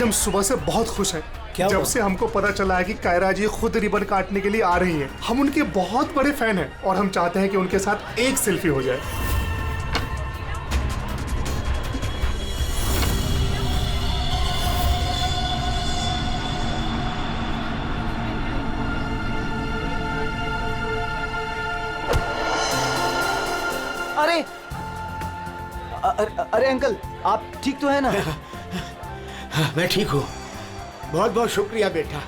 हम सुबह से बहुत खुश हैं। जब से हमको पता चला है कि कायरा जी खुद रिबन काटने के लिए आ रही हैं, हम उनके बहुत बड़े फैन हैं और हम चाहते हैं कि उनके साथ एक सेल्फी हो जाए। अरे अरे अंकल, आप ठीक तो है ना? हाँ, मैं ठीक हूँ। बहुत बहुत शुक्रिया बेटा।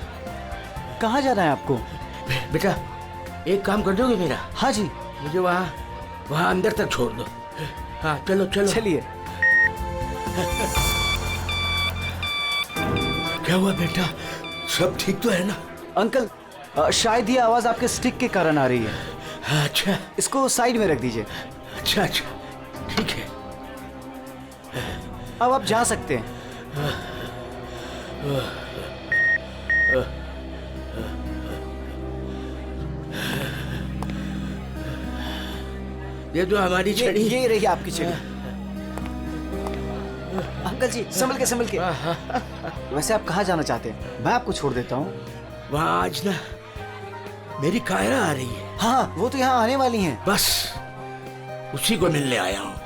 कहाँ जाना है आपको? बेटा एक काम कर दोगे मेरा? हाँ जी। मुझे वहाँ अंदर तक छोड़ दो। हाँ चलो चलो। चलिए। क्या हुआ बेटा, सब ठीक तो है ना? अंकल शायद ये आवाज आपके स्टिक के कारण आ रही है। अच्छा, इसको साइड में रख दीजिए। अच्छा अच्छा ठीक है। अब आप जा सकते हैं। ये तो हमारी छड़ी। ये रही आपकी छड़ी। अंकल जी संभल के। वैसे आप कहाँ जाना चाहते हैं? मैं आपको छोड़ देता हूँ। वहाँ आज ना मेरी कायरा आ रही है। हाँ वो तो यहाँ आने वाली हैं। बस उसी को मिलने आया हूँ।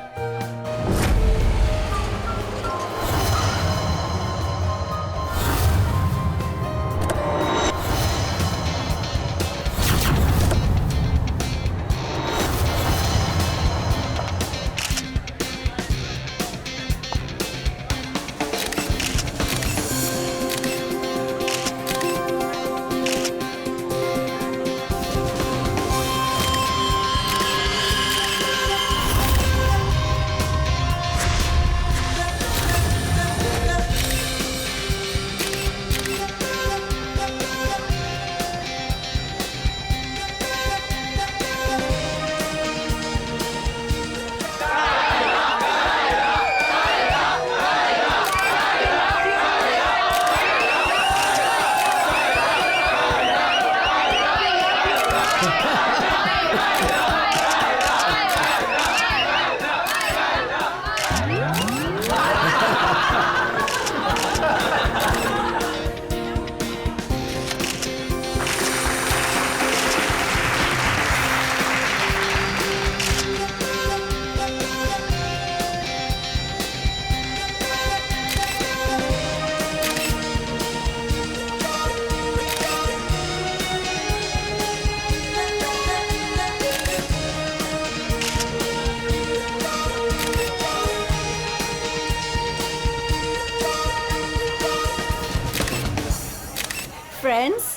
Friends?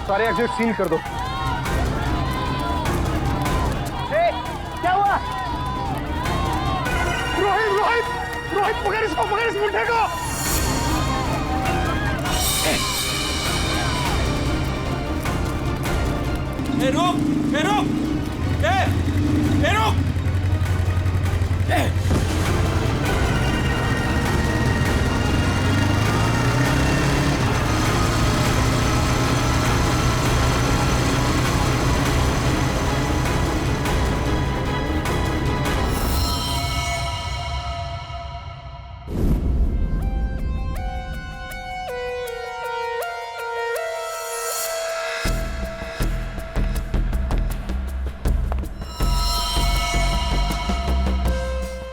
सारे एग्जिट सील कर दो। क्या हुआ? रोहित पकड़ इस मुंडे को। रुक।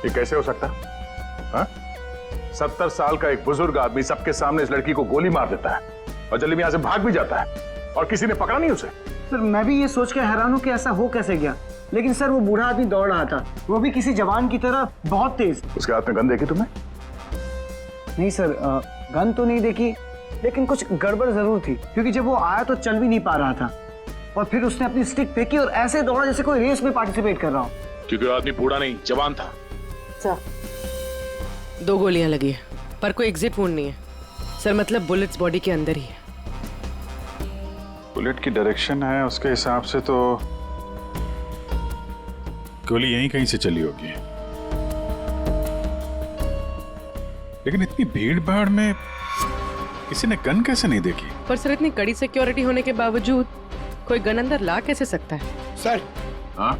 ये कैसे हो सकता? हाँ? 70 साल का एक बुजुर्ग आदमी सबके सामने इस लड़की को गोली मार देता है और जल्दी में यहां से भाग भी जाता है और किसी ने पकड़ा नहीं उसे। सर मैं भी ये सोच के हैरान हूँ कि ऐसा हो कैसे गया, लेकिन सर वो बूढ़ा आदमी दौड़ रहा था, वो भी किसी जवान की तरह बहुत तेज। उसके हाथ में गन देखी तुमने? नहीं सर, गन तो नहीं देखी, लेकिन कुछ गड़बड़ जरूर थी, क्योंकि जब वो आया तो चल भी नहीं पा रहा था और फिर उसने अपनी स्टिक फेंकी और ऐसे दौड़ा जैसे कोई रेस में पार्टिसिपेट कर रहा हो। क्योंकि वो आदमी बूढ़ा नहीं जवान था। 2 गोलियां लगी है। पर कोई एग्जिट वुंड नहीं है सर, मतलब बुलेट्स बॉडी के अंदर ही है। बुलेट की डायरेक्शन है, उसके हिसाब से तो गोली यहीं कहीं से चली होगी। लेकिन इतनी भीड़ भाड़ में किसी ने गन कैसे नहीं देखी? पर सर इतनी कड़ी सिक्योरिटी होने के बावजूद कोई गन अंदर ला कैसे सकता है? सर, हाँ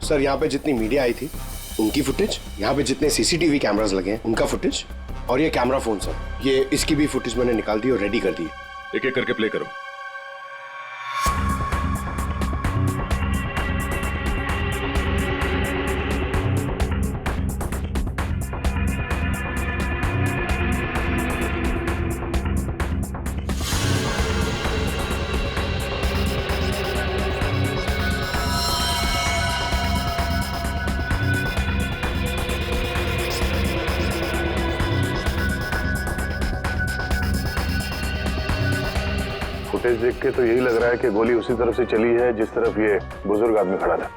सर यहाँ पे जितनी मीडिया आई थी उनकी फुटेज, यहाँ पे जितने सीसीटीवी कैमरास लगे हैं उनका फुटेज, और ये कैमरा फोन सर, ये इसकी भी फुटेज मैंने निकाल दी और रेडी कर दी। एक एक करके प्ले करो। फुटेज देख के तो यही लग रहा है कि गोली उसी तरफ से चली है जिस तरफ ये बुजुर्ग आदमी खड़ा था,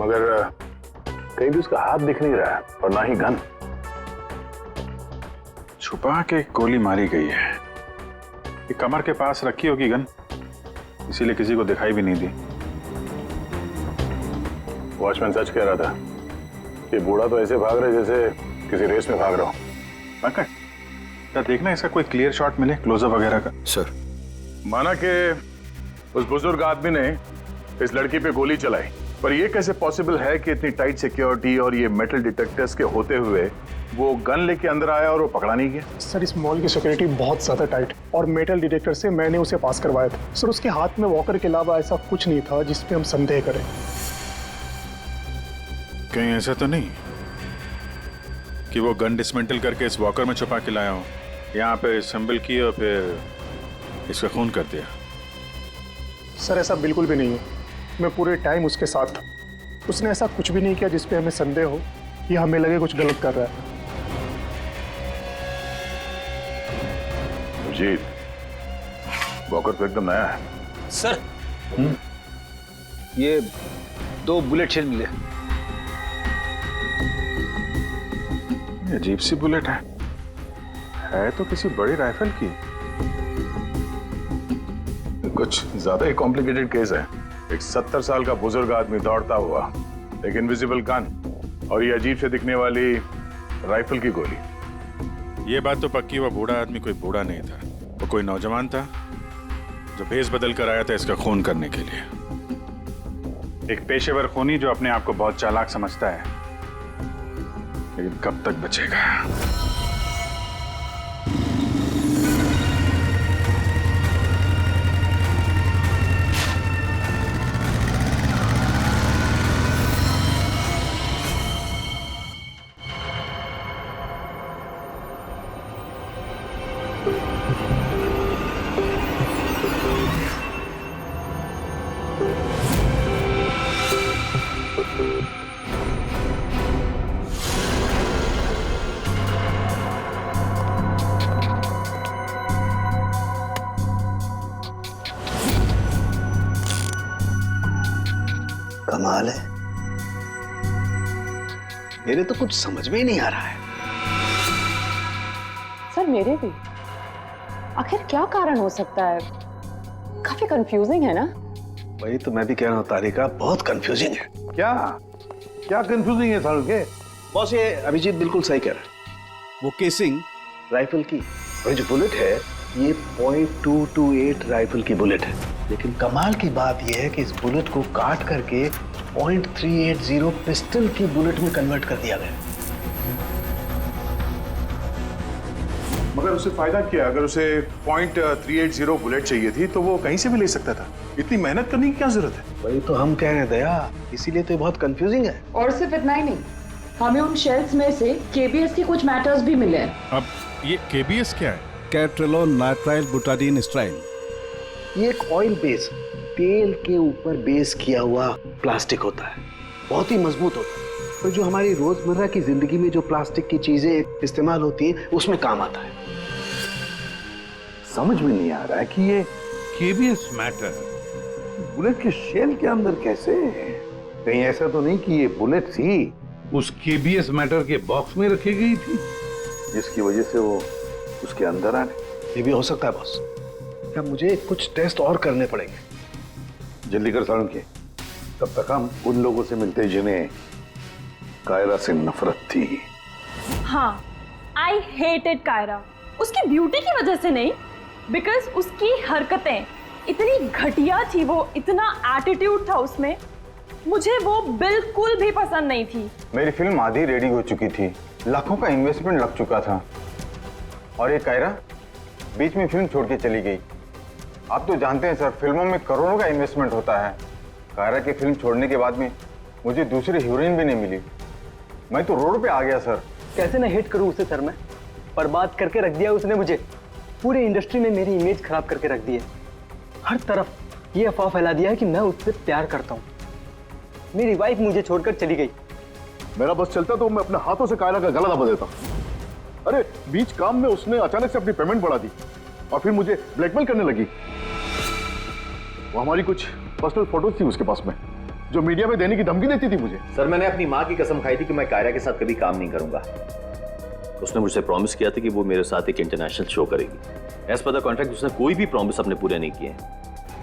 मगर कहीं भी उसका हाथ दिख नहीं रहा है और ना ही गन। छुपा के गोली मारी गई है। ये कमर के पास रखी होगी गन, इसीलिए किसी को दिखाई भी नहीं दी। वॉचमैन सच कह रहा था, ये बूढ़ा तो ऐसे भाग रहा है जैसे किसी रेस में भाग रहा हो। पंकज, क्या देखना इसका कोई क्लियर शॉट मिले, क्लोजअप वगैरह का? सर, माना कि उस बुजुर्ग आदमी ने इस लड़की पे गोली चलाई, पर यह कैसे पॉसिबल है कि इतनी टाइट सिक्योरिटी और ये मेटल डिटेक्टर्स के होते हुए वो गन लेके अंदर आया और वो पकड़ा नहीं गया? सर इस मॉल की सिक्योरिटी बहुत ज्यादा टाइट और मेटल डिटेक्टर से मैंने उसे पास करवाया था। सर उसके हाथ में वॉकर के अलावा ऐसा कुछ नहीं था जिस पे हम संदेह करें। कहीं ऐसा तो नहीं कि वो गन डिसमेंटल करके इस वॉकर में छुपा के लाया हो, यहाँ पे असेंबल की और फिर इसका खून कर दिया? सर ऐसा बिल्कुल भी नहीं है, मैं पूरे टाइम उसके साथ था। उसने ऐसा कुछ भी नहीं किया जिसपे हमें संदेह हो या हमें लगे कुछ गलत कर रहा है। जीत, वॉकर तो एकदम नया है। सर ये 2 बुलेट शेल मिले। ये अजीब सी बुलेट है तो किसी बड़ी राइफल की। कुछ ज्यादा ही कॉम्प्लिकेटेड केस है। एक 70 साल का बुजुर्ग आदमी दौड़ता हुआ, एक इनविजिबल गन और ये अजीब से दिखने वाली राइफल की गोली। ये बात तो पक्की, वो बूढ़ा आदमी कोई बूढ़ा नहीं था, वो कोई नौजवान था जो भेस बदल कर आया था इसका खून करने के लिए। एक पेशेवर खूनी जो अपने आप को बहुत चालाक समझता है, लेकिन कब तक बचेगा? कमाल है, मेरे तो कुछ समझ में ही नहीं आ रहा है। सर मेरे भी। आखिर क्या कारण हो सकता है? काफी कंफ्यूजिंग है ना? वही तो मैं भी कह रहा हूँ तारिका, बहुत कंफ्यूजिंग है। क्या कंफ्यूजिंग है सारुण के? बॉस ये अभिजीत बिल्कुल सही कह रहा है। वो केसिंग राइफल की और जो बुलेट है ये .228 राइफल की बुलेट है, लेकिन कमाल की बात यह है कि इस बुलेट को काट करके .380 पिस्टल की बुलेट में कन्वर्ट कर दिया गया। मगर उसे फायदा क्या? अगर उसे .380 बुलेट चाहिए थी तो वो कहीं से भी ले सकता था। इतनी मेहनत करने की क्या जरूरत है? वही तो हम कह रहे हैं दया, इसीलिए तो बहुत कंफ्यूजिंग है। और सिर्फ इतना ही नहीं, हमें उन शेल्स में से केबीएस के कुछ मैटर्स भी मिले हैं। अब ये केबीएस क्या है? कैट्रेलोन नाइट्राइल बुटाडीन स्ट्राइन। ये एक ऑयल बेस, तेल के ऊपर बेस किया हुआ प्लास्टिक होता है, बहुत ही मजबूत होता है, और जो हमारी रोजमर्रा की जिंदगी में जो प्लास्टिक की चीजें इस्तेमाल होती हैं उसमें काम आता है। समझ में नहीं आ रहा है कि ये केबीएस मैटर बुलेट के शेल के अंदर कैसे? कहीं ऐसा तो नहीं कि ये बुलेट थी उस केबीएस मैटर के बॉक्स में रखी गई थी? जिसकी वजह से वो उसके अंदर आ गए। ये भी हो सकता है बॉस। क्या मुझे कुछ टेस्ट और करने पड़ेंगे? जल्दी कर सारुण के, तब तक हम उन लोगों से मिलते जिन्हें कायरा से नफरत थी। हाँ, आई हेटेड कायरा। उसकी ब्यूटी की वजह से नहीं, बिकॉज उसकी हरकतें इतनी घटिया थी, वो इतना एटीट्यूड था उसमें, मुझे वो बिल्कुल भी पसंद नहीं थी। मेरी फिल्म आधी रेडी हो चुकी थी, लाखों का इन्वेस्टमेंट लग चुका था, और ये कायरा बीच में फिल्म छोड़ के चली गई। आप तो जानते हैं सर, फिल्मों में करोड़ों का इन्वेस्टमेंट होता है। कायरा की फिल्म छोड़ने के बाद में मुझे दूसरी हीरोइन भी नहीं मिली। मैं तो रोड पे आ गया सर। कैसे ना हेट करूं उसे सर मैं? बर्बाद करके रख दिया उसने मुझे। पूरे इंडस्ट्री में मेरी इमेज खराब करके रख दी है। हर तरफ ये अफवाह फैला दिया है कि मैं उससे प्यार करता हूँ। मेरी वाइफ मुझे छोड़कर चली गई। मेरा बस चलता तो मैं अपने हाथों से कायरा का गला दबा देता। अरे बीच काम में उसने अचानक से अपनी पेमेंट बढ़ा दी और फिर मुझे ब्लैकमेल करने लगी। वो हमारी कुछ पर्सनल फोटोज थी उसके पास में, जो मीडिया में देने की धमकी देती थी मुझे। सर, मैंने अपनी माँ की कसम खाई थी कि मैं कायरा के साथ कभी काम नहीं करूंगा। उसने मुझसे प्रॉमिस किया था कि वो मेरे साथ एक इंटरनेशनल शो करेगी। एज पर द कॉन्ट्रैक्ट उसने कोई भी प्रॉमिस अपने पूरे नहीं किए।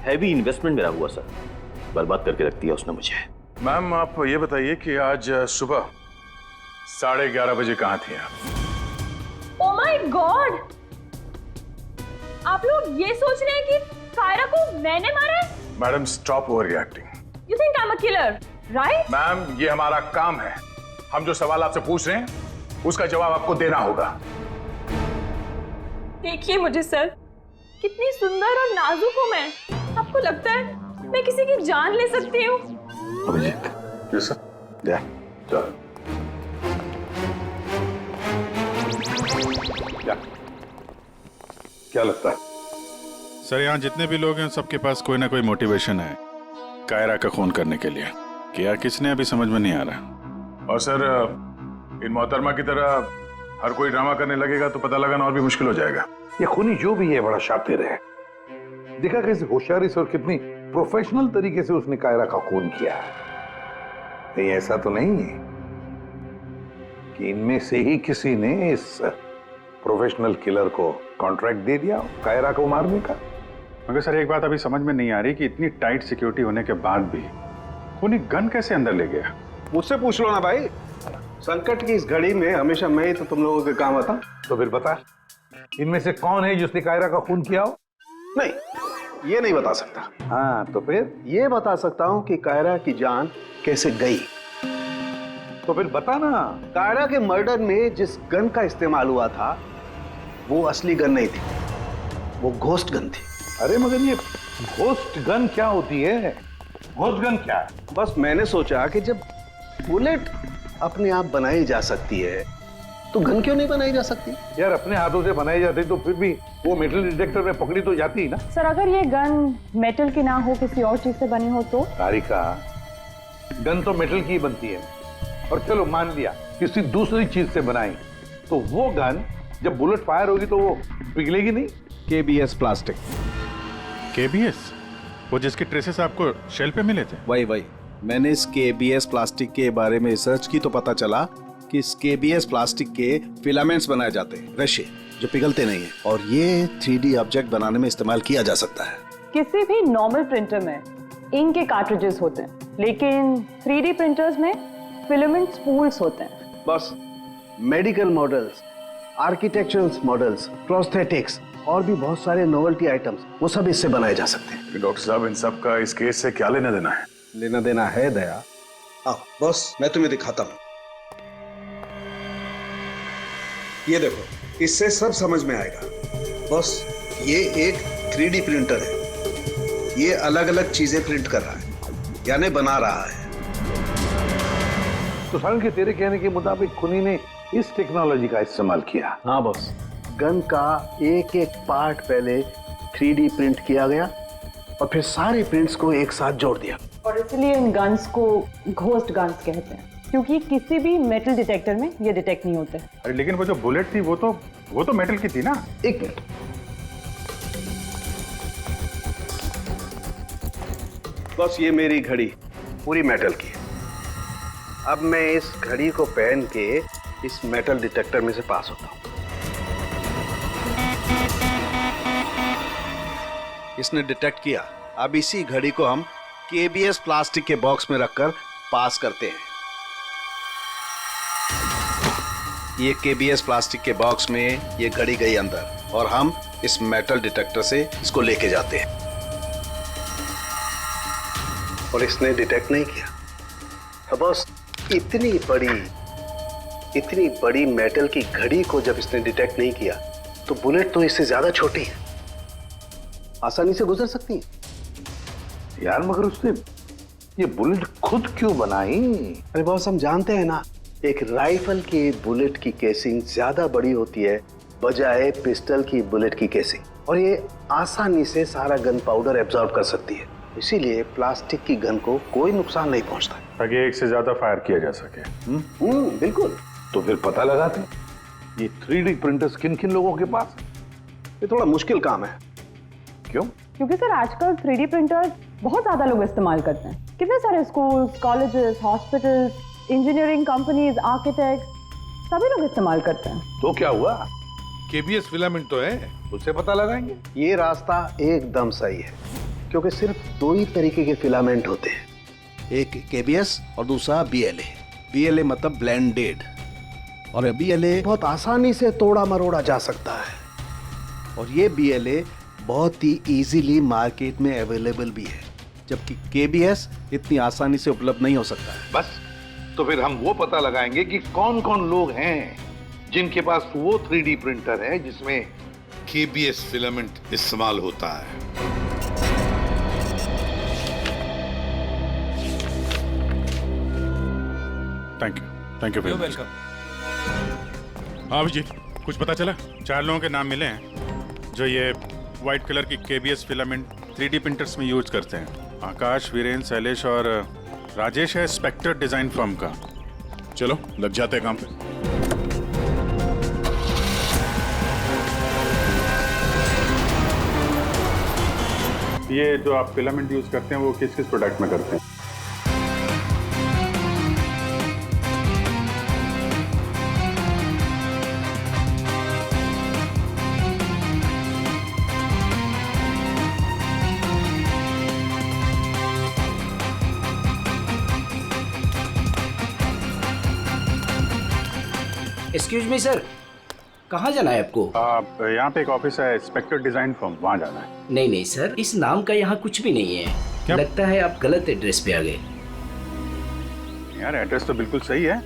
हैवी इन्वेस्टमेंट मेरा हुआ सर, बर्बाद करके रख दिया उसने मुझे। मैम आप ये बताइए कि आज सुबह 11:30 बजे कहाँ थे आप? ओ माय गॉड, आप लोग ये सोच रहे हैं कि कायरा को मैंने मारा है? Madam stop over reacting. You think I am a killer, right? Ma'am ये हमारा काम है, हम जो सवाल आपसे पूछ रहे हैं उसका जवाब आपको देना होगा। देखिए मुझे सर, कितनी सुंदर और नाजुक हूँ मैं। आपको लगता है मैं किसी की जान ले सकती हूँ? Abhijit, yes sir. चल क्या लगता है सर, यहाँ जितने भी लोग हैं सबके पास कोई ना कोई मोटिवेशन है कायरा का खून करने के लिए। क्या किसने अभी समझ में नहीं आ रहा। और सर इन मोहतरमा की तरह हर कोई ड्रामा करने लगेगा तो पता लगाना और भी मुश्किल हो जाएगा। ये खूनी जो भी है बड़ा शातिर है। देखा कैसे होशियारी से और कितनी प्रोफेशनल तरीके से उसने कायरा का खून किया है। कहीं ऐसा तो नहीं है कि इनमें से ही किसी ने इस प्रोफेशनल किलर को कॉन्ट्रैक्ट दे दिया कायरा को मारने का? मगर सर एक बात अभी समझ में नहीं आ रही कि इतनी टाइट सिक्योरिटी होने के बाद भी खूनी गन कैसे अंदर ले गया। मुझसे पूछ लो ना भाई। संकट की इस घड़ी में हमेशा मैं ही तो तुम लोगों के काम आता। तो फिर बता, इनमें से कौन है जिसने कायरा का खून किया हो? नहीं, ये नहीं बता सकता। हाँ तो फिर? ये बता सकता हूँ कि कायरा की जान कैसे गई। तो फिर बता ना। कायरा के मर्डर में जिस गन का इस्तेमाल हुआ था वो असली गन नहीं थी, वो घोस्ट गन थी। अरे मगर ये घोस्ट गन क्या होती है? घोस्ट गन क्या है? बस मैंने सोचा कि जब बुलेट अपने आप बनाई जा सकती है तो गन क्यों नहीं बनाई जा सकती? यार अपने हाथों से बनाई जाती तो फिर भी वो मेटल डिटेक्टर में पकड़ी तो जाती ना। सर अगर ये गन मेटल की ना हो, किसी और चीज से बनी हो तो? तारिका, गन तो मेटल की ही बनती है। और चलो मान लिया किसी दूसरी चीज से बनाई, तो वो गन जब बुलेट फायर होगी तो वो पिघलेगी नहीं। KBS plastic. KBS? वो जिसके ट्रेसेस आपको शेल पे मिले थे? वही मैंने इस KBS प्लास्टिक के बारे में रिसर्च की तो पता चला कि इस KBS प्लास्टिक के फिलामेंट्स बनाए जाते हैं, रेशे जो पिघलते नहीं है, और ये 3D ऑब्जेक्ट बनाने में इस्तेमाल किया जा सकता है। किसी भी नॉर्मल प्रिंटर में इंक के कार्ट्रिजेस होते हैं, लेकिन 3D प्रिंटर्स में फिलामेंट स्पूल्स होते हैं। बस medical models, architectural models, prosthetics और भी बहुत सारे नोवेल्टी आइटम्स, वो सब इससे बनाए जा सकते हैं। डॉक्टर साहब इन सब का इस केस से क्या लेना देना है? लेना देना है दया। आओ बॉस, मैं तुम्हें दिखाता हूं। ये देखो, इससे सब समझ में आएगा। बॉस ये एक 3D प्रिंटर है। ये अलग अलग चीजें प्रिंट कर रहा है, यानी बना रहा है। तो सारुण के तेरे कहने के मुताबिक खूनी ने इस टेक्नोलॉजी का इस्तेमाल किया? हाँ बॉस, गन का एक एक पार्ट पहले 3D प्रिंट किया गया और फिर सारे प्रिंट्स को एक साथ जोड़ दिया। और इसलिए इन गन्स को घोस्ट गन्स कहते हैं, क्योंकि किसी भी मेटल डिटेक्टर में ये डिटेक्ट नहीं होते। अरे लेकिन वो जो बुलेट थी वो तो मेटल की थी ना? एक मिनट, बस ये मेरी घड़ी पूरी मेटल की है। अब मैं इस घड़ी को पहन के इस मेटल डिटेक्टर में से पास होता हूँ। इसने डिटेक्ट किया। अब इसी घड़ी को हम केबीएस प्लास्टिक के बॉक्स में रखकर पास करते हैं। ये केबीएस प्लास्टिक के बॉक्स में ये घड़ी गई अंदर और हम इस मेटल डिटेक्टर से इसको लेके जाते हैं और इसने डिटेक्ट नहीं किया। अब बॉस, इतनी बड़ी मेटल की घड़ी को जब इसने डिटेक्ट नहीं किया तो बुलेट तो इससे ज्यादा छोटी है, आसानी से गुजर सकती है। यार मगर उसने ये बुलेट खुद क्यों बनाई? अरे बॉस, हम जानते हैं ना, एक राइफल की बुलेट की केसिंग ज्यादा बड़ी होती है बजाय पिस्टल की बुलेट की केसिंग, और ये आसानी से सारा गन पाउडर एब्जॉर्ब कर सकती है। इसीलिए प्लास्टिक की गन को कोई नुकसान नहीं पहुंचता, ताकि एक से ज्यादा फायर किया जा सके। बिल्कुल। तो फिर पता लगाते ये 3D प्रिंटर्स किन किन लोगों के पास? ये थोड़ा मुश्किल काम है। क्यों? क्योंकि सर आजकल 3D प्रिंटर्स बहुत ज्यादा लोग इस्तेमाल करते हैं। कितने सारे schools, colleges, hospitals, engineering companies, architect सभी लोग इस्तेमाल करते हैं। तो क्या हुआ? केबीएस फिलामेंट तो है, उससे पता लगाएंगे। ये रास्ता एकदम सही है, क्योंकि सिर्फ दो ही तरीके के फिलामेंट होते हैं, एक केबीएस और दूसरा बीएलए। बीएलए मतलब ब्लेंडेड, और बीएलए बहुत आसानी से तोड़ा मरोड़ा जा सकता है, और ये बीएलए बहुत ही इजीली मार्केट में अवेलेबल भी है, जबकि केबीएस इतनी आसानी से उपलब्ध नहीं हो सकता है। बस, तो फिर हम वो पता लगाएंगे कि कौन कौन लोग हैं जिनके पास वो 3D प्रिंटर है जिसमें केबीएस फिलामेंट इस्तेमाल होता है। Thank you welcome. हाँ अभिजीत, कुछ पता चला? 4 लोगों के नाम मिले हैं जो ये व्हाइट कलर की केबीएस फिलामेंट 3D प्रिंटर्स में यूज करते हैं। आकाश, वीरेन, शैलेश और राजेश है स्पेक्टर डिजाइन फर्म का। चलो लग जाते हैं काम पे। ये जो आप फिलामेंट यूज करते हैं वो किस किस प्रोडक्ट में करते हैं? एक्सक्यूज मी सर, कहाँ जाना है आपको? यहाँ पे एक ऑफिस है स्पेक्टर डिजाइन फर्म, वहाँ जाना है। नहीं नहीं सर, इस नाम का यहाँ कुछ भी नहीं है। क्या? लगता है आप गलत एड्रेस पे आ गए। यार एड्रेस तो बिल्कुल सही है,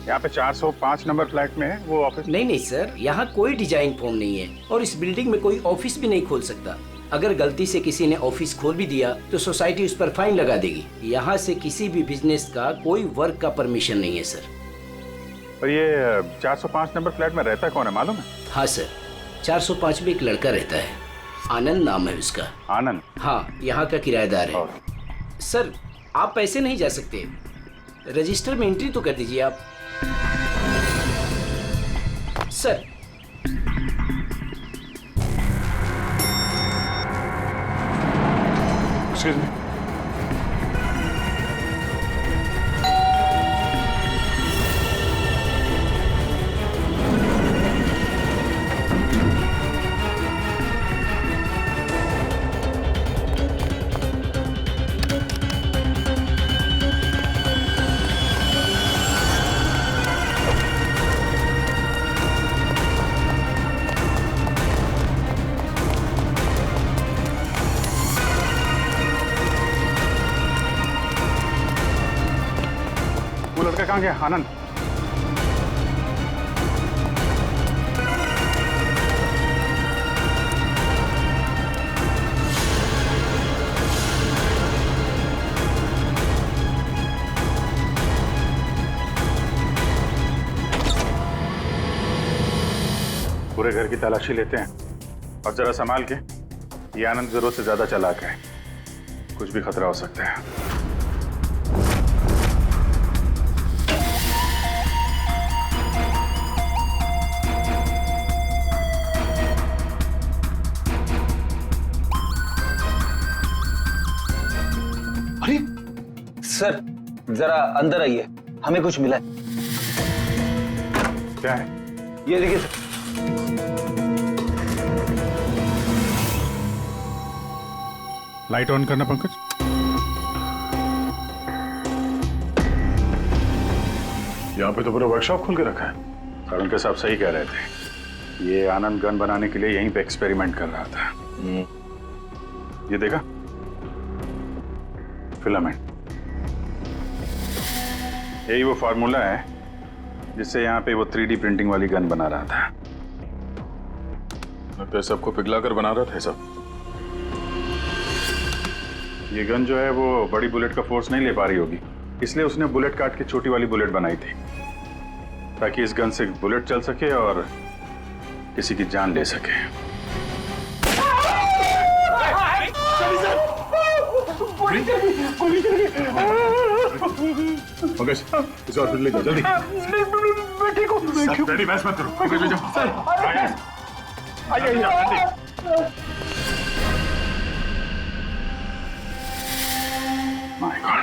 यहाँ पे 405 नंबर फ्लैट में है वो ऑफिस। नहीं नहीं सर, यहाँ कोई डिजाइन फॉर्म नहीं है और इस बिल्डिंग में कोई ऑफिस भी नहीं खोल सकता। अगर गलती से किसी ने ऑफिस खोल भी दिया तो सोसाइटी उस पर फाइन लगा देगी। यहाँ से किसी भी बिजनेस का कोई वर्क का परमिशन नहीं है सर। और ये 405 नंबर फ्लैट में रहता कौन है मालूम है? हाँ सर, 405 में एक लड़का रहता है, आनंद नाम है उसका। आनंद? हाँ, यहाँ का किराएदार है। सर आप ऐसे नहीं जा सकते, रजिस्टर में एंट्री तो कर दीजिए आप। सर एक्सक्यूज मी, वो लड़का कहाँ गया? आनंद? पूरे घर की तलाशी लेते हैं और जरा संभाल के। ये आनंद जरूरत से ज्यादा चालाक है, कुछ भी खतरा हो सकता है। अरे सर, जरा अंदर आइए, हमें कुछ मिला है। क्या है? ये देखिए सर। लाइट ऑन करना पंकज। यहाँ पे तो पूरा वर्कशॉप खोल के रखा है। सारुण के साहब सही कह रहे थे, ये आनंद गन बनाने के लिए यहीं पे एक्सपेरिमेंट कर रहा था। ये देखा, फिलामेंट, यही वो फार्मूला है जिससे यहाँ पे वो 3D प्रिंटिंग वाली गन बना रहा था। लगता है सबको पिघला कर बना रहा था सब। ये गन जो है वो बड़ी बुलेट का फोर्स नहीं ले पा रही होगी, इसलिए उसने बुलेट काट के छोटी वाली बुलेट बनाई थी, ताकि इस गन से बुलेट चल सके और किसी की जान ले सके। पंकज, इसे हॉस्पिटल ले जाओ जल्दी। मैं ठीक हूँ। रेडी, बहस मत करो। पंकज ले जाओ। सर, आइए। My God.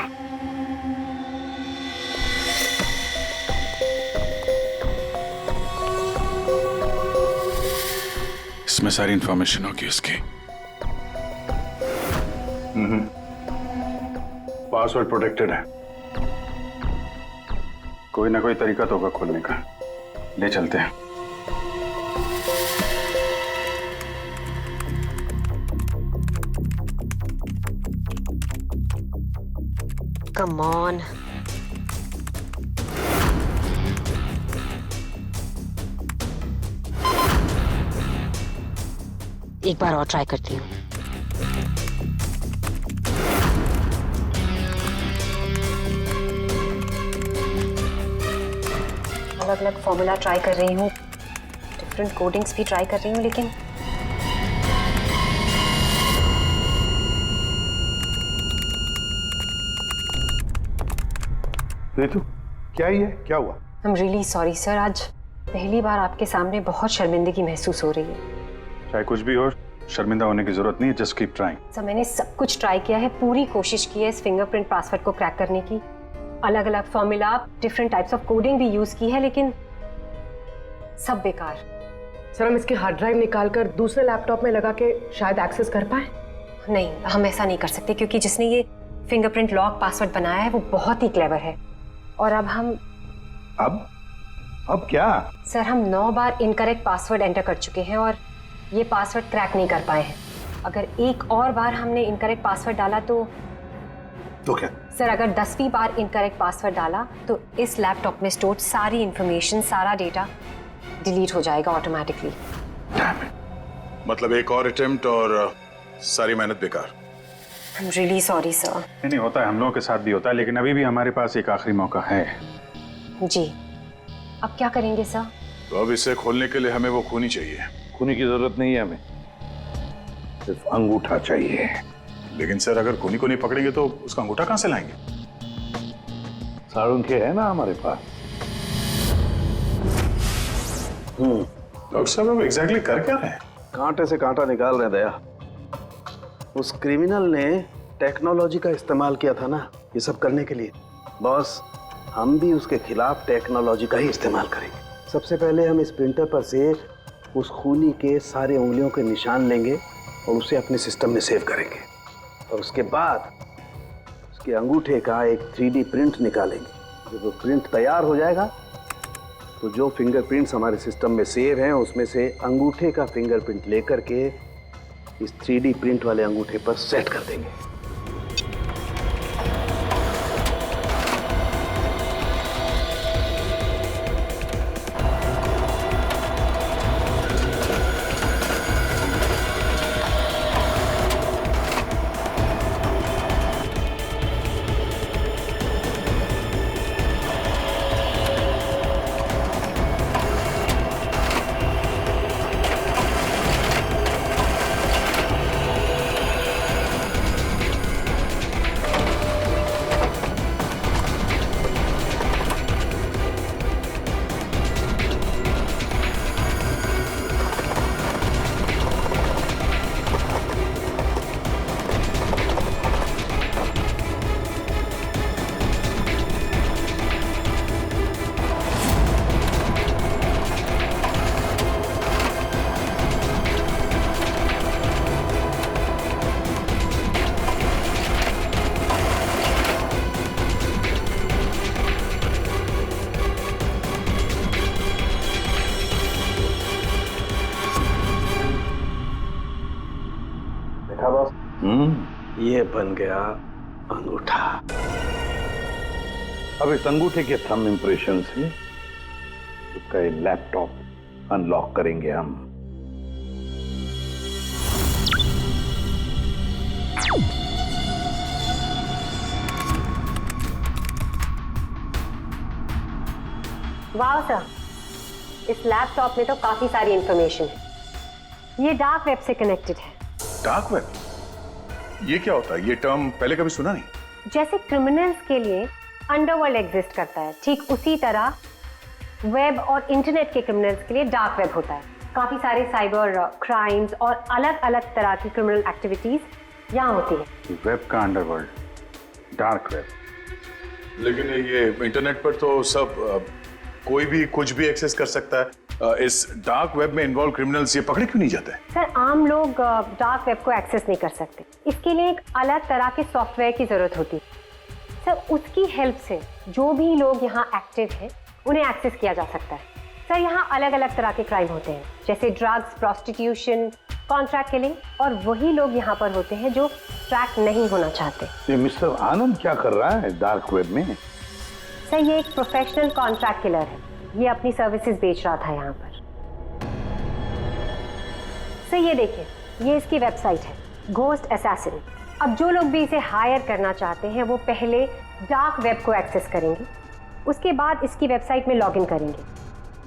इसमें सारी इंफॉर्मेशन होगी उसकी। पासवर्ड प्रोटेक्टेड है, कोई ना कोई तरीका तो होगा खोलने का। ले चलते हैं। Come on. एक बार और ट्राई करती हूँ। अलग अलग फॉर्मूला ट्राई कर रही हूँ, डिफरेंट कोडिंग्स भी ट्राई कर रही हूँ, लेकिन रितु, क्या ही है, क्या हुआ? I'm really sorry सर, आज पहली बार आपके सामने बहुत शर्मिंदगी महसूस हो रही है। चाहे कुछ भी हो, शर्मिंदा होने की जरूरत नहीं है, जस्ट कीप ट्राइंग। सर, मैंने सब कुछ ट्राई किया है, पूरी कोशिश की है इस फिंगरप्रिंट पासवर्ड को क्रैक करने की। अलग अलग formula, different types of coding भी यूज की है, लेकिन सब बेकार। सर, हम इसके हार्ड ड्राइव निकाल कर दूसरे लैपटॉप में लगा के शायद एक्सेस कर पाए। नहीं, हम ऐसा नहीं कर सकते, क्योंकि जिसने ये फिंगरप्रिंट लॉक पासवर्ड बनाया है वो बहुत ही क्लेवर है। और अब हम अब क्या? सर, हम 9 बार इनकरेक्ट पासवर्ड एंटर कर चुके हैं और ये पासवर्ड क्रैक नहीं कर पाए हैं। अगर एक और बार हमने इनकरेक्ट पासवर्ड डाला तो क्या? सर, अगर 10वीं बार इनकरेक्ट पासवर्ड डाला तो इस लैपटॉप में स्टोर्ड सारी इंफॉर्मेशन, सारा डेटा डिलीट हो जाएगा ऑटोमेटिकली। मतलब एक और अटेम्प्ट और सारी मेहनत बेकार। I'm really sorry sir. नहीं होता है, हम लोगों के साथ भी होता है, लेकिन अभी भी हमारे पास एक आखिरी मौका है। जी, अब क्या करेंगे सर? तो अब इसे खोलने के लिए हमें वो खूनी चाहिए। खूनी की जरूरत नहीं है हमें, सिर्फ अंगूठा चाहिए। लेकिन सर, अगर खूनी को नहीं पकड़ेंगे तो उसका अंगूठा कहां से लाएंगे? सारुण के है ना हमारे पास। डॉक्टर साहब, अब एग्जैक्टली कर क्या रहे हैं? कांटे से कांटा निकाल रहे दया। उस क्रिमिनल ने टेक्नोलॉजी का इस्तेमाल किया था ना ये सब करने के लिए। बॉस, हम भी उसके खिलाफ टेक्नोलॉजी का ही इस्तेमाल करेंगे। सबसे पहले हम इस प्रिंटर पर से उस खूनी के सारे उंगलियों के निशान लेंगे और उसे अपने सिस्टम में सेव करेंगे, और उसके बाद उसके अंगूठे का एक 3D प्रिंट निकालेंगे। जब वो प्रिंट तैयार हो जाएगा तो जो फिंगरप्रिंट्स हमारे सिस्टम में सेव हैं उसमें से अंगूठे का फिंगरप्रिंट लेकर के इस 3D प्रिंट वाले अंगूठे पर सेट कर देंगे। बन गया अंगूठा। अब इस अंगूठे के थंब इंप्रेशन से उसका ये लैपटॉप अनलॉक करेंगे हम। वाह सर, इस लैपटॉप में तो काफी सारी इंफॉर्मेशन है। ये डार्क वेब से कनेक्टेड है। Dark web? ये क्या होता है? ये टर्म पहले कभी सुना नहीं। जैसे क्रिमिनल्स के लिए अंडरवर्ल्ड एग्जिस्ट करता है, ठीक उसी तरह वेब और इंटरनेट के क्रिमिनल्स के लिए डार्क वेब होता है। काफी सारे साइबर क्राइम्स और अलग अलग तरह की क्रिमिनल एक्टिविटीज यहाँ होती है। वेब का अंडरवर्ल्ड, डार्क वेब। लेकिन ये इंटरनेट पर तो सब कोई भी कुछ भी एक्सेस कर सकता है। इस डार्क वेब में इन्वॉल्व क्रिमिनल्स ये पकड़े क्यों नहीं जाते? सर, आम लोग डार्क वेब को एक्सेस नहीं कर सकते। इसके लिए एक अलग तरह के सॉफ्टवेयर की जरूरत होती है। सर, उसकी हेल्प से जो भी लोग यहाँ एक्टिव हैं उन्हें एक्सेस किया जा सकता है। सर, यहाँ अलग अलग तरह के क्राइम होते हैं, जैसे ड्रग्स, प्रोस्टिट्यूशन, कॉन्ट्रैक्ट किलिंग, और वही लोग यहाँ पर होते हैं जो ट्रैक नहीं होना चाहते। ये मिस्टर आनंद क्या कर रहा है डार्क वेब में? सर, ये एक प्रोफेशनल कॉन्ट्रैक्ट किलर है। ये अपनी सर्विसेज बेच रहा था यहाँ पर। सर, ये देखिए, ये इसकी वेबसाइट है, घोस्ट असैसिन। अब जो लोग भी इसे हायर करना चाहते हैं वो पहले डार्क वेब को एक्सेस करेंगे, उसके बाद इसकी वेबसाइट में लॉगिन करेंगे,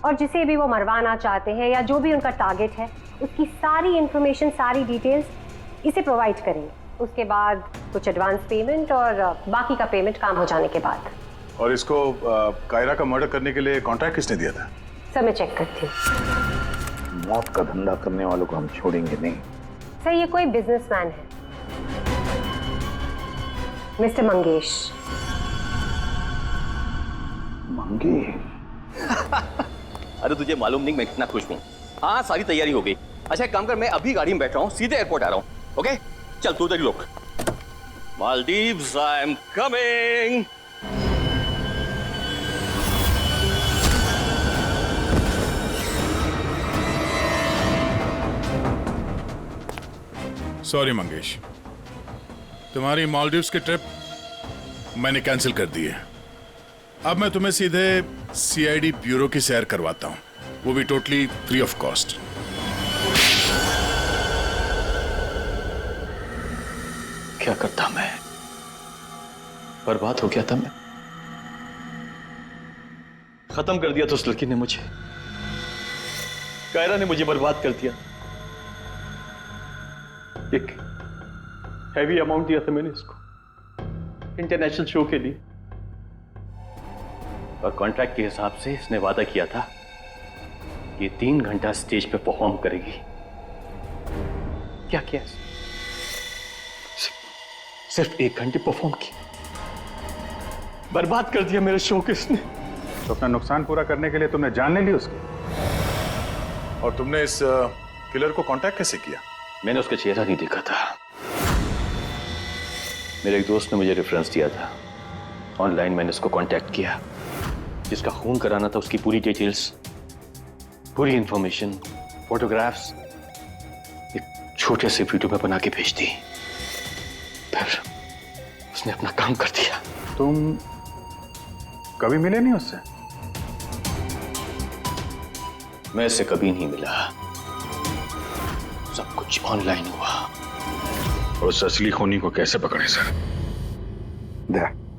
और जिसे भी वो मरवाना चाहते हैं या जो भी उनका टारगेट है उसकी सारी इंफॉर्मेशन, सारी डिटेल्स इसे प्रोवाइड करेंगे। उसके बाद कुछ एडवांस पेमेंट और बाकी का पेमेंट काम हो जाने के बाद। और इसको कायरा का मर्डर करने के लिए कॉन्ट्रैक्ट किसने दिया था? सर, मैं चेक करती हूँ। मौत का धंधा करने वालों को हम छोड़ेंगे नहीं। सर, ये कोई बिजनेसमैन है, मिस्टर मंगेश। अरे तुझे मालूम नहीं मैं कितना खुश हूँ। हाँ, सारी तैयारी हो गई। अच्छा एक काम कर, मैं अभी गाड़ी में बैठ रहा हूँ, सीधे एयरपोर्ट आ रहा हूँ। ओके चल, तू इधर रुक। Maldives, I am coming. Sorry Mangesh, तुम्हारी मालदीव्स की ट्रिप मैंने कैंसिल कर दी है। अब मैं तुम्हें सीधे सीआईडी ब्यूरो की सैर करवाता हूं, वो भी टोटली फ्री ऑफ कॉस्ट। क्या करता मैं? बर्बाद हो गया था मैं। खत्म कर दिया था उस लड़की ने मुझे। कायरा ने मुझे बर्बाद कर दिया। एक हैवी अमाउंट दिया था मैंने इसको इंटरनेशनल शो के लिए, और कॉन्ट्रैक्ट के हिसाब से इसने वादा किया था कि 3 घंटा स्टेज पे परफॉर्म करेगी। क्या किया? सिर्फ 1 घंटे परफॉर्म किया। बर्बाद कर दिया मेरे शो को इसने। तो अपना नुकसान पूरा करने के लिए तुमने जान ले ली उसकी, और तुमने इस किलर को कांटेक्ट कैसे किया? मैंने उसका चेहरा नहीं देखा था। मेरे एक दोस्त ने मुझे रेफरेंस दिया था। ऑनलाइन मैंने उसको कांटेक्ट किया। जिसका खून कराना था उसकी पूरी डिटेल्स, पूरी इंफॉर्मेशन, फोटोग्राफ्स एक छोटे से वीडियो में बना के भेज दी। फिर उसने अपना काम कर दिया। तुम कभी मिले नहीं उससे? मैं इससे कभी नहीं मिला। सब कुछ ऑनलाइन हुआ। और उस असली खूनी को कैसे पकड़े सर?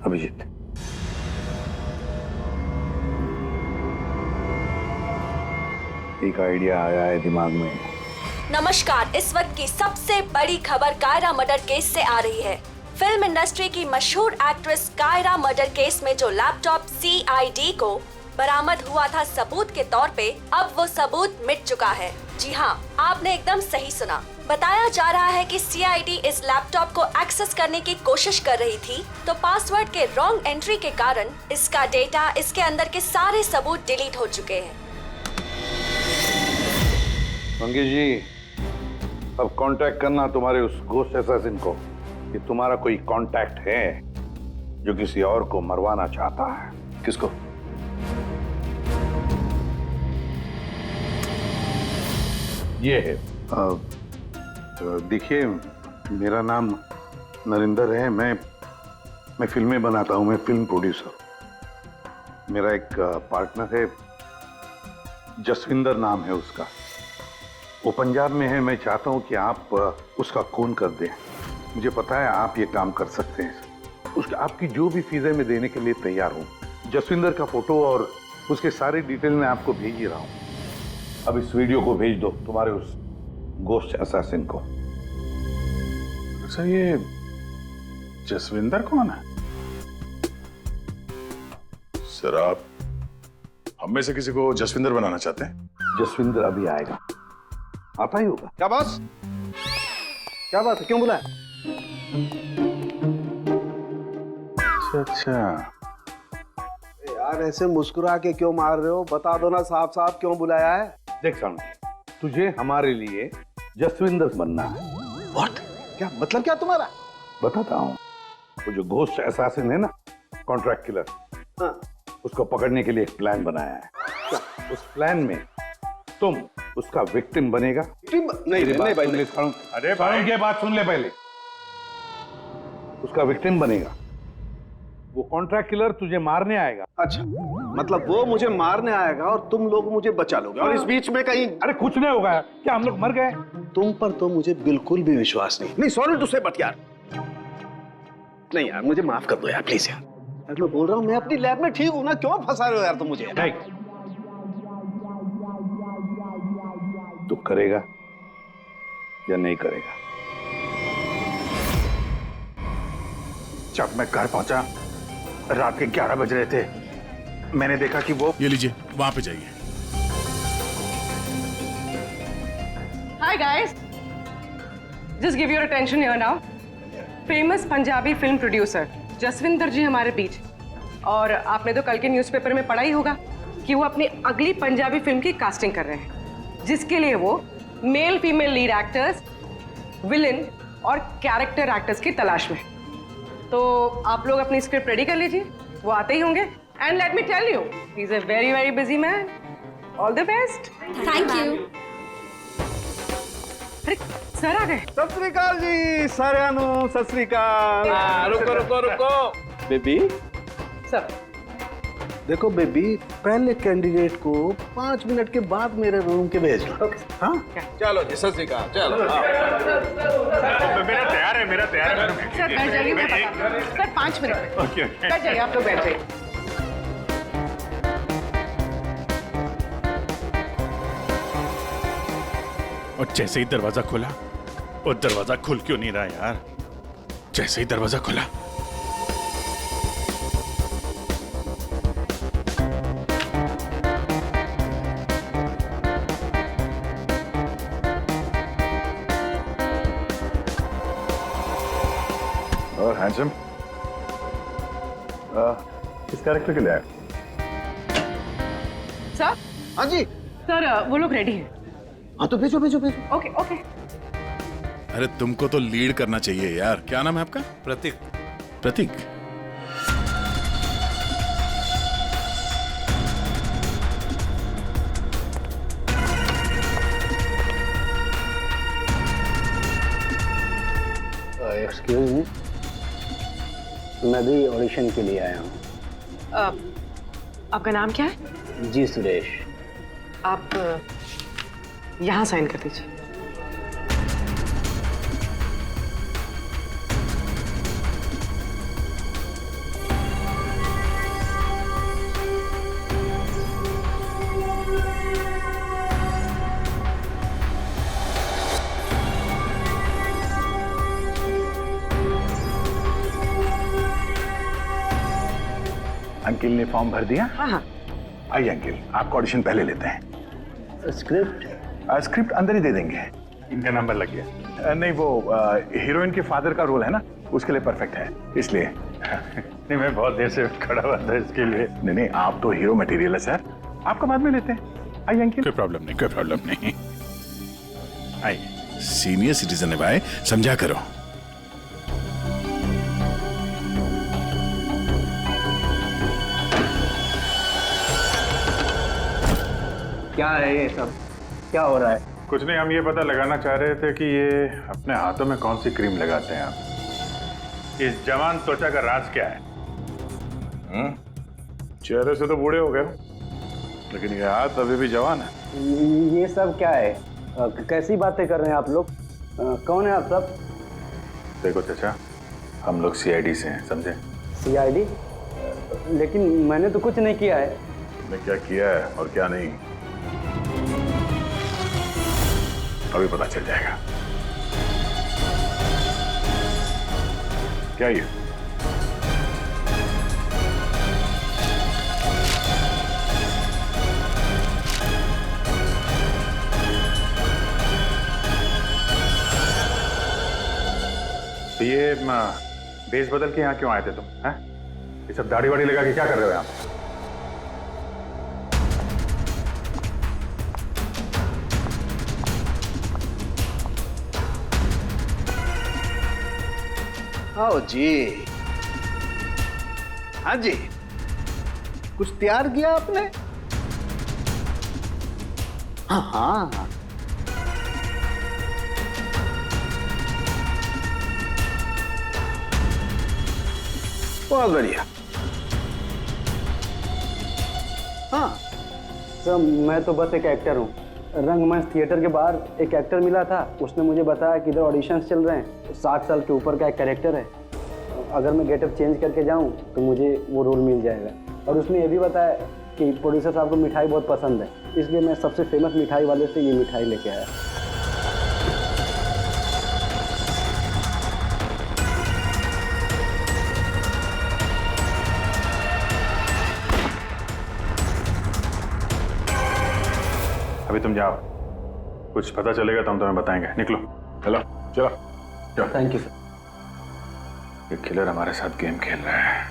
अभिजीत, एक आइडिया आया है दिमाग में। नमस्कार, इस वक्त की सबसे बड़ी खबर कायरा मर्डर केस से आ रही है। फिल्म इंडस्ट्री की मशहूर एक्ट्रेस कायरा मर्डर केस में जो लैपटॉप सीआईडी को बरामद हुआ था सबूत के तौर पे, अब वो सबूत मिट चुका है। जी हाँ, आपने एकदम सही सुना। बताया जा रहा है कि सीआईडी इस लैपटॉप को एक्सेस करने की कोशिश कर रही थी, तो पासवर्ड के रॉन्ग एंट्री के कारण इसका डेटा, इसके अंदर के सारे सबूत डिलीट हो चुके हैं। मंगेश जी, अब कांटेक्ट करना तुम्हारे उस घोस्ट असैसिन को कि तुम्हारा कोई कांटेक्ट है जो किसी और को मरवाना चाहता है। किसको? ये है, देखिए मेरा नाम नरिंदर है, मैं फिल्में बनाता हूं, मैं फिल्म प्रोड्यूसर। मेरा एक पार्टनर है, जसविंदर नाम है उसका, वो पंजाब में है। मैं चाहता हूं कि आप उसका खून कर दें। मुझे पता है आप ये काम कर सकते हैं। उसका आपकी जो भी फीसें मैं देने के लिए तैयार हूं। जसविंदर का फोटो और उसके सारे डिटेल मैं आपको भेज ही रहा हूं। अब इस वीडियो को भेज दो तुम्हारे उस गोश्त असैसिन को। सर ये जसविंदर कौन है? सर आप हम में से किसी को जसविंदर बनाना चाहते हैं? जसविंदर अभी आएगा, आता ही होगा। क्या बॉस, क्या बात है, क्यों बुलाया? अच्छा यार ऐसे मुस्कुरा के क्यों मार रहे हो? बता दो ना साफ साफ क्यों बुलाया है। देख साउंड, तुझे हमारे लिए जसविंदर बनना है। व्हाट? क्या मतलब क्या तुम्हारा? बताता हूँ। वो जो घोस्ट असैसिन है ना, कॉन्ट्रैक्ट किलर, हाँ। उसको पकड़ने के लिए एक प्लान बनाया है। उस प्लान में तुम उसका विक्टिम बनेगा। नहीं भाई, अरे भाई ये बात सुन ले पहले। उसका विक्टिम बनेगा, वो कॉन्ट्रैक्ट किलर तुझे मारने आएगा। अच्छा, मतलब वो मुझे मारने आएगा और तुम लोग मुझे बचा लोगे, और इस बीच में कहीं अरे कुछ नहीं होगा। क्या हम लोग मर गए? तुम पर तो मुझे बिल्कुल भी विश्वास नहीं। नहीं सॉरी टू से, बट यार नहीं यार, मुझे माफ कर दो यार प्लीज यार। मैं बोल रहा हूँ मैं अपनी लैब में ठीक हूँ ना, क्यों फंसा रहे हो यार तुम मुझे? नहीं, तू करेगा या नहीं करेगा? जब मैं घर पहुंचा रात के 11 बज रहे थे, मैंने देखा कि वो, ये लीजिए वहां पे जाइए। Hi guys, just give your attention here now. Famous Punjabi film producer Jaswinder ji हमारे बीच। और आपने तो कल के न्यूज़पेपर में पढ़ा ही होगा कि वो अपनी अगली पंजाबी फिल्म की कास्टिंग कर रहे हैं, जिसके लिए वो male female lead actors, villain और कैरेक्टर एक्टर्स की तलाश में। तो आप लोग अपनी स्क्रिप्ट रेडी कर लीजिए, वो आते ही होंगे। And let me tell you, he is a very very busy man. All the best. Thank you. अरे सर आ गए। सत श्री अकाल जी सारियानो, सत श्री अकाल। रुको रुको रुको बेबी। सर देखो बेबी, पहले कैंडिडेट को 5 मिनट के बाद मेरे रूम के भेज लो। हाँ चलो जी, सत श्री अकाल। चलो मेरा तैयार है, मेरा तैयार है। सर बैठ जाइए, मैं बता- सर 5 मिनट ओके बैठ जाइए, आप लोग बैठ जाइए। और जैसे ही दरवाजा खुला, और दरवाजा खुल क्यों नहीं रहा यार? जैसे ही दरवाजा खुला, और हैंडसम इस कैरेक्टर के लिए आया। सर। हाँ जी सर, वो लोग रेडी हैं। हाँ तो भेजो भेजो भेजो। Okay okay. अरे तुमको तो लीड करना चाहिए यार। क्या नाम है आपका? प्रतीक। प्रतीक, एक्सक्यूज मी, मैं भी ऑडिशन के लिए आया हूँ। आपका नाम क्या है? जी सुरेश। आप यहाँ साइन कर दीजिए। अंकिल ने फॉर्म भर दिया? हाँ हाँ। आइए अंकिल, आपका ऑडिशन पहले लेते हैं। स्क्रिप्ट? स्क्रिप्ट अंदर ही दे देंगे। इनका नंबर लग गया। नहीं, वो हीरोइन के फादर का रोल है ना, उसके लिए परफेक्ट है, इसलिए। नहीं, मैं बहुत देर से खड़ा हुआ था इसके लिए। नहीं नहीं, आप तो हीरो मटेरियल है सर, आपका बाद में लेते हैं। आइए अंकिल। कोई प्रॉब्लम नहीं, कोई प्रॉब्लम नहीं। आइए, सीनियर सिटीजन है भाई, समझा करो। क्या है ये सब, क्या हो रहा है? कुछ नहीं, हम ये पता लगाना चाह रहे थे कि ये अपने हाथों में कौन सी क्रीम लगाते हैं आप। इस जवान त्वचा का राज क्या है? चेहरे से तो बूढ़े हो गए, लेकिन ये हाथ अभी भी जवान है। ये सब क्या है? कैसी बातें कर रहे हैं आप लोग? कौन है आप सब? देखो चाचा, हम लोग सीआईडी से हैं, समझे? सीआईडी? लेकिन मैंने तो कुछ नहीं किया है। तुमने क्या किया है और क्या नहीं, अभी पता चल जाएगा। क्या ये? तो ये बेस बदल के यहाँ क्यों आए थे तुम? हैं? ये सब दाढ़ी वाड़ी लगा के क्या कर रहे हो यहाँ? आओ जी। हाँ जी, कुछ तैयार किया आपने? हाँ हाँ, बहुत बढ़िया। हाँ सर, मैं तो बस एक एक्टर हूँ। रंगमंच थिएटर के बाहर एक एक्टर मिला था, उसने मुझे बताया कि इधर ऑडिशंस चल रहे हैं, 60 साल के ऊपर का एक कैरेक्टर है, अगर मैं गेटअप चेंज करके जाऊँ तो मुझे वो रोल मिल जाएगा। और उसने ये भी बताया कि प्रोड्यूसर साहब को मिठाई बहुत पसंद है, इसलिए मैं सबसे फेमस मिठाई वाले से ये मिठाई लेके आया। अभी तुम जाओ, कुछ पता चलेगा तो हम तुम्हें बताएंगे। निकलो, चलो चलो चलो। Thank you sir. ये किलर हमारे साथ गेम खेल रहा है।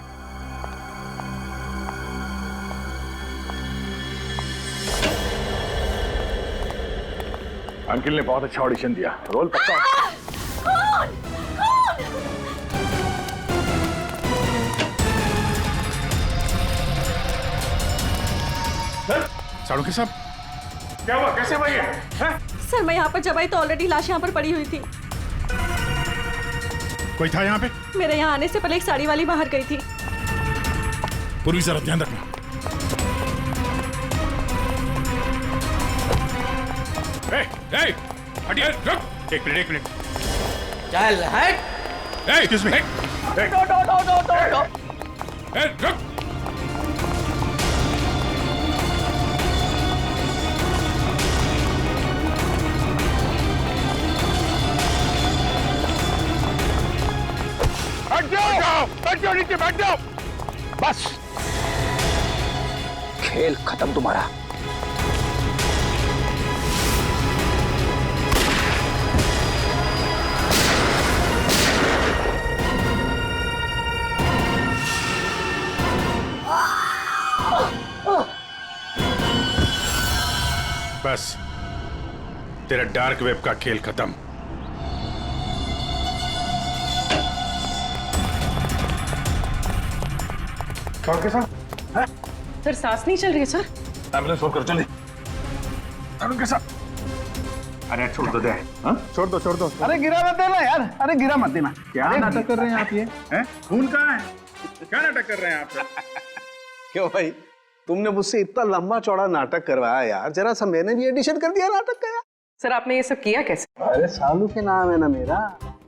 अंकिल ने बहुत अच्छा ऑडिशन दिया, रोल पक्का। साड़ू के साहब, क्या हुआ? कैसे भाई है? सर मैं यहाँ पर जब आई तो ऑलरेडी लाश यहाँ पर पड़ी हुई थी। कोई था यहाँ पे? मेरे यहाँ आने से पहले एक साड़ी वाली बाहर गई थी। पूर्वी जरा ध्यान रखना। हटिए, रुक। एक मिनट। चल हट। Excuse me. रुक। बैठ जाओ नीचे, बैठ जाओ। बस, खेल खत्म तुम्हारा। बस, तेरा डार्क वेब का खेल खत्म। के साथ? सर सांस नहीं चल रही है सर। एम्बुलेंस फोन करो जल्दी। तरुण के साथ। अरे छोड़ दो दे। छोड़ दो। अरे गिरा मत देना यार, अरे गिरा मत देना। क्या नाटक कर रहे हैं आप? ये हैं? खून कहाँ है? क्या नाटक कर रहे हैं आप? क्यों भाई, तुमने मुझसे इतना लंबा चौड़ा नाटक करवाया यार, जरा सा मैंने भी एडिशन कर दिया नाटक का यार। सर आपने ये सब किया कैसे? अरे सालू के नाम है ना मेरा।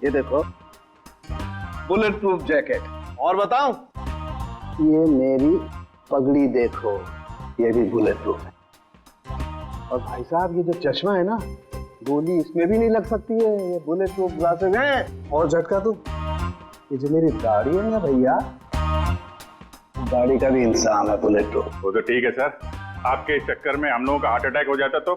ये देखो, बुलेट प्रूफ जैकेट। और बताऊं, ये मेरी पगड़ी देखो, ये भी बुलेट प्रूफ है। और भाई साहब, ये जो चश्मा है ना, गोली इसमें भी नहीं लग सकती है, ये बुलेट प्रूफ ग्लासेस है। और झटका तू, ये जो मेरी दाढ़ी है ना भैया, दाढ़ी का भी इंसान है बुलेट प्रूफ। वो तो ठीक है सर, आपके इस चक्कर में हम लोगों का हार्ट अटैक हो जाता तो